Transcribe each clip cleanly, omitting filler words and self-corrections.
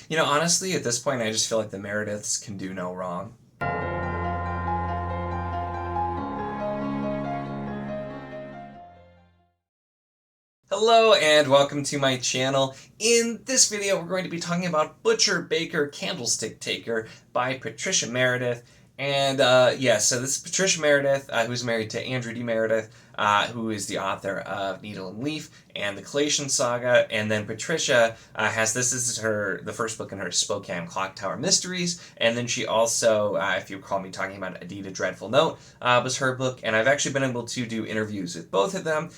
You know, honestly, at this point, I just feel like the Merediths can do no wrong. Hello and welcome to my channel. In this video, we're going to be talking about Butcher, Baker, Candlestick Taker by Patricia Meredith. And so this is Patricia Meredith, who's married to Andrew D. Meredith, who is the author of Needle and Leaf and the Collation Saga. And then Patricia this is the first book in her Spokane Clock Tower Mysteries. And then she also, if you recall me talking about Adita Dreadful Note, was her book. And I've actually been able to do interviews with both of them.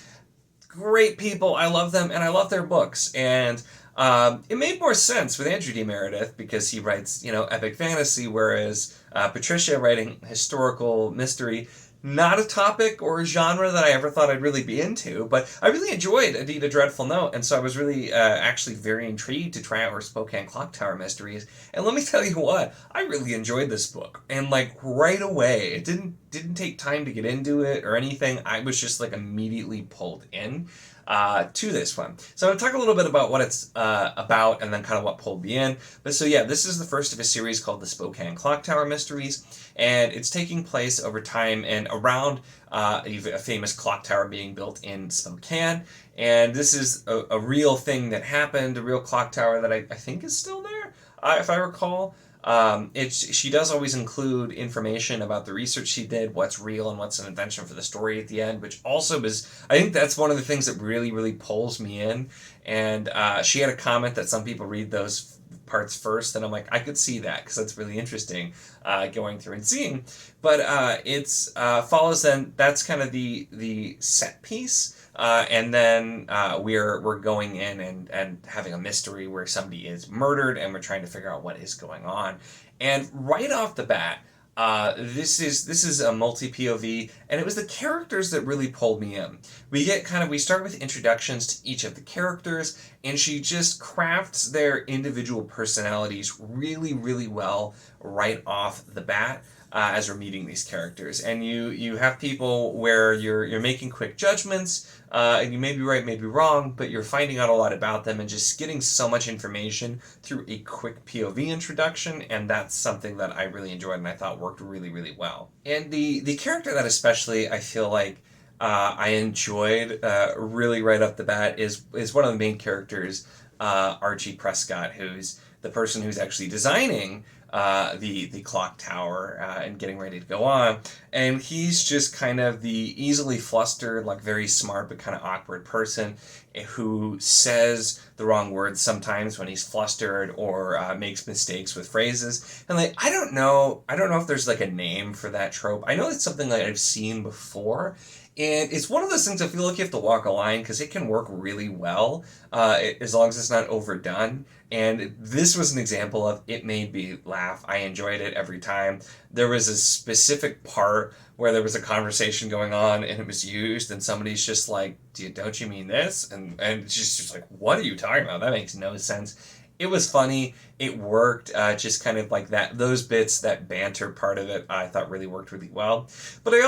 Great people. I love them, and I love their books. And it made more sense with Andrew D. Meredith because he writes, epic fantasy, whereas Patricia writing historical mystery, not a topic or a genre that I ever thought I'd really be into, but I really enjoyed Adita Dreadful Note, and so I was really actually very intrigued to try out her Spokane Clock Tower Mysteries. And let me tell you what, I really enjoyed this book, and right away, it didn't take time to get into it or anything. I was just immediately pulled in to this one. So I'm going to talk a little bit about what it's about and then kind of what pulled me in. But so yeah, this is the first of a series called the Spokane Clock Tower Mysteries, and it's taking place over time and around a famous clock tower being built in Spokane. And this is a real thing that happened, a real clock tower that I think is still there, if I recall. She does always include information about the research she did, what's real and what's an invention for the story at the end, which also I think that's one of the things that really, really pulls me in. And she had a comment that some people read those parts first, and I'm like, I could see that because that's really interesting going through and seeing. But it's follows then, that's kind of the set piece. And then we're going in and having a mystery where somebody is murdered, and we're trying to figure out what is going on. And right off the bat, this is a multi-POV, and it was the characters that really pulled me in. We start with introductions to each of the characters, and she just crafts their individual personalities really, really well right off the bat. As we're meeting these characters, and you have people where you're making quick judgments, and you may be right, may be wrong, but you're finding out a lot about them and just getting so much information through a quick POV introduction, and that's something that I really enjoyed and I thought worked really, really well. And the character that especially I feel like I enjoyed really right off the bat is one of the main characters, Archie Prescott, who's the person who's actually designing the clock tower and getting ready to go on. And he's just kind of the easily flustered, very smart but kind of awkward person who says the wrong words sometimes when he's flustered or makes mistakes with phrases. And I don't know if there's a name for that trope. I know it's something that I've seen before. And it's one of those things I feel like you have to walk a line because it can work really well as long as it's not overdone. And this was an example of it made me laugh. I enjoyed it every time. There was a specific part where there was a conversation going on and it was used, and somebody's just like, don't you mean this? And she's just like, what are you talking about? That makes no sense. It was funny. It worked. Just kind of like that. Those bits, that banter part of it, I thought really worked really well. But I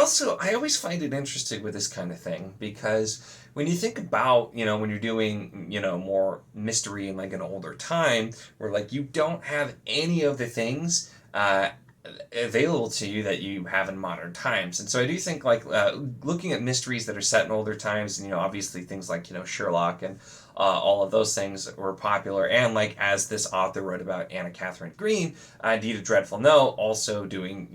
always find it interesting with this kind of thing because when you think about, when you're doing, more mystery in an older time where you don't have any of the things available to you that you have in modern times. And so I do think looking at mysteries that are set in older times, and obviously things like Sherlock and all of those things were popular, and as this author wrote about Anna Catherine Green, Adita Dreadful Note also doing,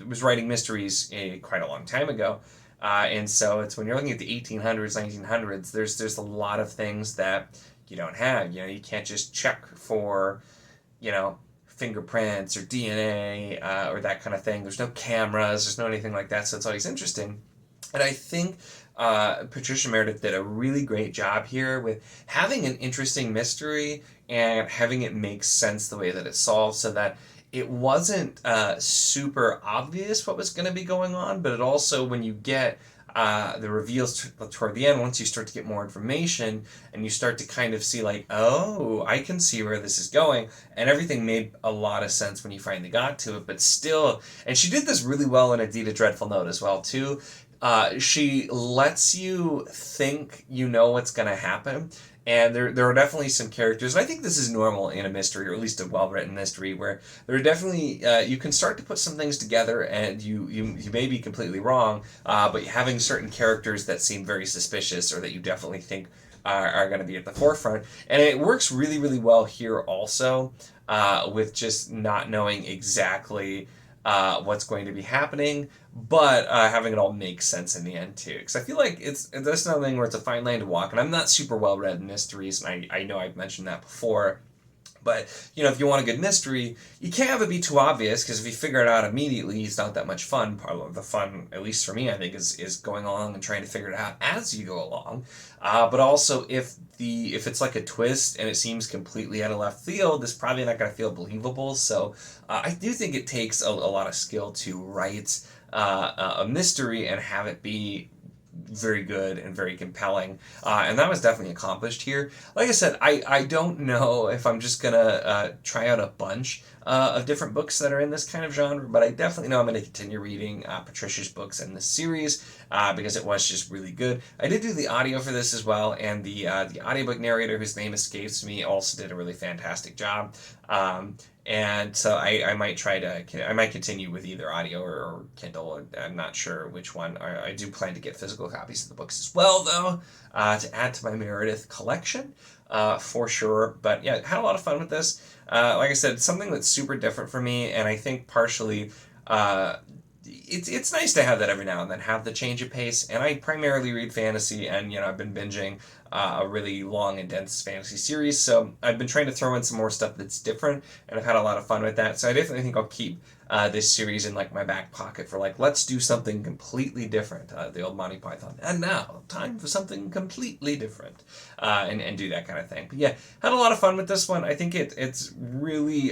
was writing mysteries quite a long time ago. And so it's when you're looking at the 1800s, 1900s, there's a lot of things that you don't have. You can't just check for, fingerprints or DNA or that kind of thing. There's no cameras, there's no anything like that, so it's always interesting. And I think Patricia Meredith did a really great job here with having an interesting mystery and having it make sense the way that it solved, so that it wasn't super obvious what was going to be going on, but it also, when you get the reveals toward the end, once you start to get more information and you start to kind of see oh, I can see where this is going, and everything made a lot of sense when you finally got to it. But still, and she did this really well in Adita Dreadful Note as well too. she lets you think you know what's going to happen. And there are definitely some characters, and I think this is normal in a mystery, or at least a well-written mystery, where there are definitely, you can start to put some things together, and you may be completely wrong, but having certain characters that seem very suspicious, or that you definitely think are going to be at the forefront. And it works really, really well here also, with just not knowing exactly what's going to be happening, but having it all make sense in the end too. Because I feel like that's another thing where it's a fine line to walk, and I'm not super well read in mysteries, and I know I've mentioned that before. But, if you want a good mystery, you can't have it be too obvious, because if you figure it out immediately, it's not that much fun. Part of the fun, at least for me, I think, is going along and trying to figure it out as you go along. But also, if it's like a twist and it seems completely out of left field, it's probably not going to feel believable. So I do think it takes a lot of skill to write a mystery and have it be very good and very compelling, and that was definitely accomplished here. Like I said, I don't know if I'm just gonna try out a bunch of different books that are in this kind of genre, but I definitely know I'm going to continue reading Patricia's books in this series, because it was just really good. I did do the audio for this as well, and the audiobook narrator, whose name escapes me, also did a really fantastic job. And so I might continue with either audio or Kindle. I'm not sure which one. I do plan to get physical copies of the books as well, though, to add to my Meredith collection, for sure. But yeah, had a lot of fun with this. Like I said, something that's super different for me, and I think partially it's nice to have that every now and then, have the change of pace. And I primarily read fantasy, and I've been binging a really long and dense fantasy series, so I've been trying to throw in some more stuff that's different, and I've had a lot of fun with that. So I definitely think I'll keep this series in my back pocket for let's do something completely different, the old Monty Python. And now, time for something completely different, and do that kind of thing. But yeah, had a lot of fun with this one. I think it's really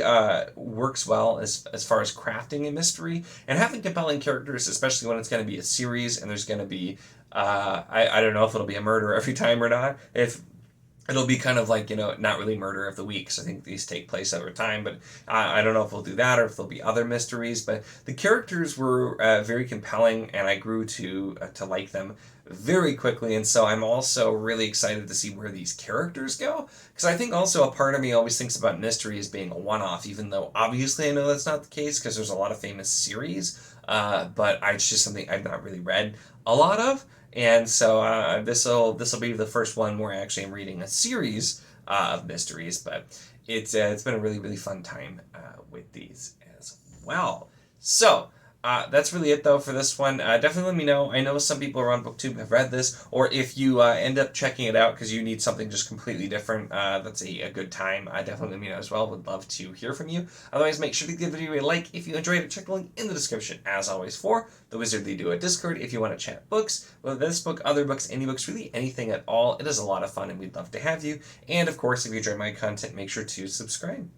works well as far as crafting a mystery and having compelling characters, especially when it's going to be a series and there's going to be I don't know if it'll be a murder every time or not. If it'll be kind of not really murder of the week, so I think these take place over time, but I don't know if we'll do that or if there'll be other mysteries. But the characters were very compelling, and I grew to like them very quickly, and so I'm also really excited to see where these characters go, because I think also a part of me always thinks about mystery as being a one-off, even though obviously I know that's not the case, because there's a lot of famous series, but it's just something I've not really read a lot of. And so this'll be the first one where I actually am reading a series of mysteries, but it's been a really, really fun time with these as well. So that's really it, though, for this one. Definitely let me know. I know some people around BookTube have read this, or if you end up checking it out because you need something just completely different, that's a good time. Definitely let me know as well. Would love to hear from you. Otherwise, make sure to give the video a like if you enjoyed it. Check the link in the description, as always, for the Wizardly Duo Discord if you want to chat books, whether this book, other books, any books, really anything at all. It is a lot of fun, and we'd love to have you. And, of course, if you enjoy my content, make sure to subscribe.